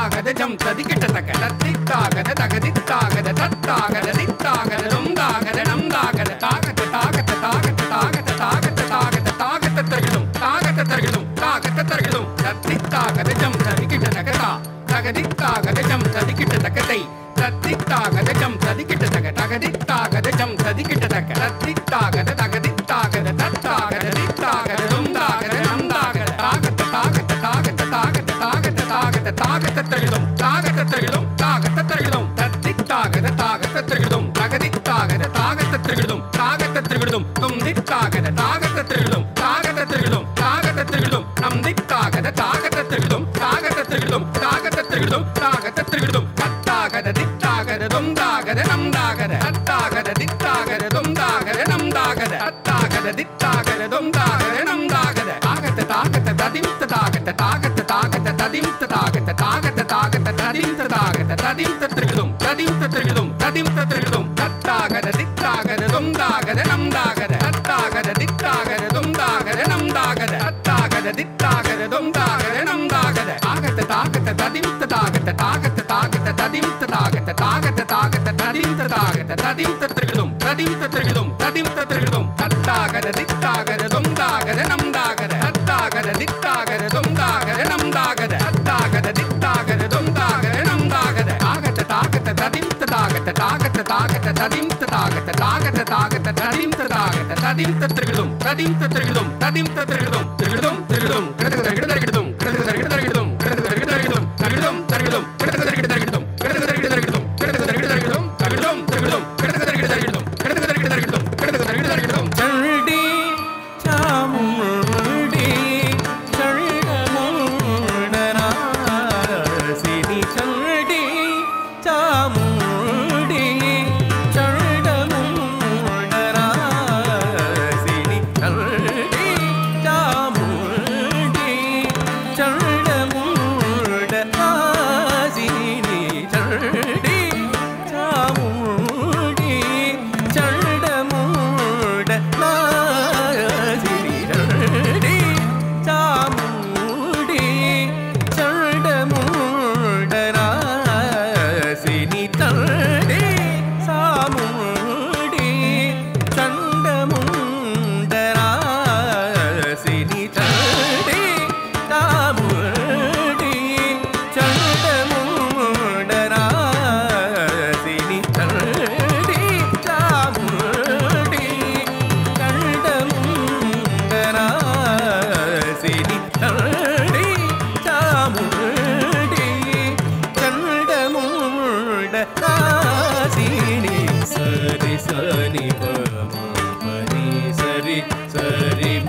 தத்தாகத ஜம் ததிக்கிட்ட தக்க தத்தித்தாகத தகதித்தாகத தத்தாகத தித்தாகத துந்தாகத நம்தாகத தாகத தாகத தாகத தாகத தாகத தாகத தாகத தருகிடும் தாகத தருகிடும் தாகத தருகிடும் தத்தித்தாகத ஜம் ததிக்கிட்ட தகதா தகதித்தாகத ஜம் ததிக்கிட்ட தகதை தத்தித்தாகத ஜம் ததிக்கிட்ட தக தகதித்தாகத ஜம் ததிக்கிட்ட தக்க தத்தித்தாகத தகதித்தாகத தத்தாகத தித்தாகத துந்தாகத நம்தாகத தாகத தாகத தாகத தாகத தாகத தாகத தாகத தருகிடும் தாகத தருகிடும் தாகத தருகிடும் தத்தித்தாகத தாகத தருகிடும் தகதித்தாகத தாகத தருகிடும் தாகத தருகிடும் துந்தித்தாகத தாகத தருகிடும் தாகத தருகிடும் தாகத தருகிடும் நம்தித்தாகத தாகத தருகிடும் தாகத தருகிடும் தாகத தருகிடும் தாகத தருகிடும் தத்தாகத தித்தாகத துந்தாகத நம்தாகத தத்தாகத தித்தாகத துந்தாகத நம்தாகத தத்தாகத தித்தாகத துந்தாகத நம்தாகத தாகத தாகத ததிம்த தாகத தாகத தாகத ததிம்த தாகத தாகத தாகத ததிம்த தாகத ததிம்த திருகிடும் ததிம்த திருகிடும் ததிம்த திருகிடும் தத்தாகத தித்தாகத துந்தாகத நம்தாகத தத்தாகத தித்தாகத துந்தாகத நம்தாகத தத்தாகத தித்தாகத துந்தாகத நம்தாகத தாகத தாகத ததிம்த தாகத தாகத தாகத ததிம்த தாகத தாகத தாகத ததிம்த தாகத ததிம்த திருகிடும் ததிம்த திருகிடும் ததிம்த திருகிடும் தத்தாகத தித்தாகத துந்தாகத நம்தாகத தத்தாகத தித்தாகத துந்தாகத நம்தாகத தத்தாகத தித்தாகத துந்தாகத நம்தாகத தாகத தாகத ததிம்த தாகத தாகத தாகத ததிம்த தாகத தாகத தாகத ததிம்த தாகத ததிம்த திருகிடும் ததிம்த திருகிடும் ததிம்த திருகிடும் திருகிடும் திருகிடும் கிடதகிட கிடதகிடும் கிடதகிட கிடதகிடும் கிடதகிட கிடதகிடும் தகிடும் தகிடும் கிடதகிட கிடதகிடும் கிடதகிட கிடதகிடும் கிடதகிட கிடதகிடும் தகிடும் தகிடும் கிடதகிட கிடதகிடும் கிடதகிட கிடதகிடும் கிடதகிட கிடதகிடும் சண்டி சாமுண்டி சண்டமுண்டனா சினி சண்டி சாமுண்டி சண்டமுண்டனா சினி சண்டி சாமுண்டி சண்டமுண்டனா சினி சண்டி சாமுண்டி சண்டமுண்டனா சினி சண்டி சாமுண்டி சண்டமுண்டனா சினி தண்டி சாமுண்டி சண்டமுண்டனா சினி தண்டி சாமுண்டி சண்டமுண்டனா சினி தண்டி சாமுண்டி சண்டமுண்டனா சினி தண்டி சாமுண்டி சண்டமுண்டனா சினி சரி சனி பமரி சரி சரி ம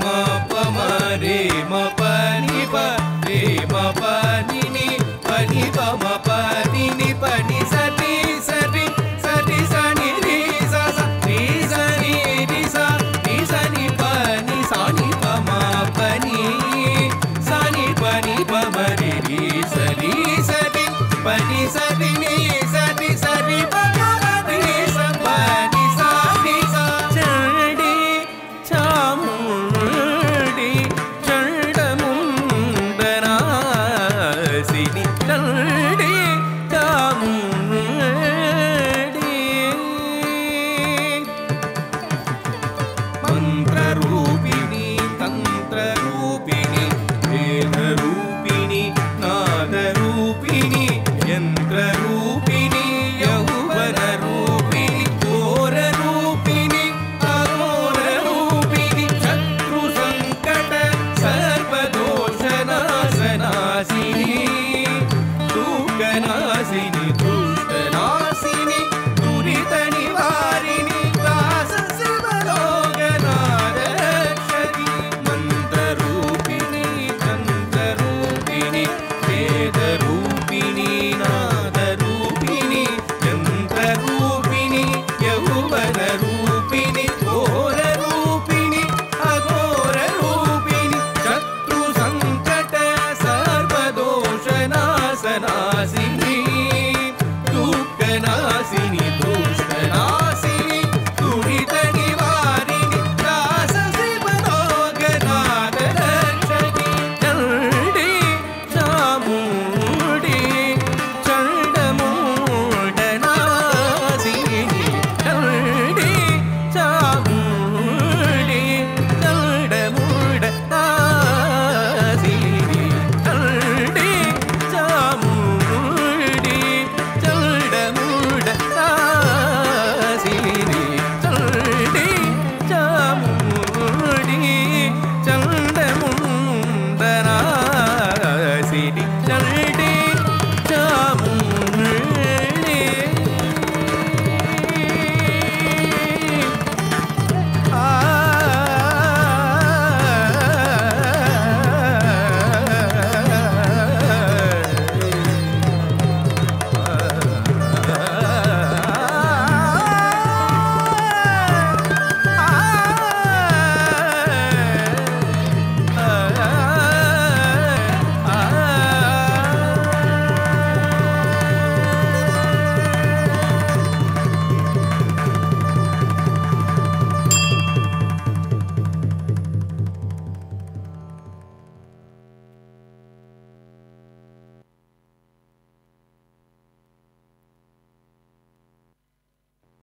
பமரி ம பனி பரி ம பனி நி பனி பம பனி நி பனி சரி சரி சரி சனி ரி ச ச ரி சனி ரி ச ரி சனி பனி சனி பம பனி சனி பனி பமரி ரி சரி சரி பனி சரி நி சரி சரி பமரி ச பனி சரி ச சண்டி சாமுண்டி சண்டமுண்டனா சினி சண்டி சாமுண்டி மந்திரரூபிணி தந்திரரூபிணி வேதரூபிணி நாதரூபிணி யந்திரரூபிணி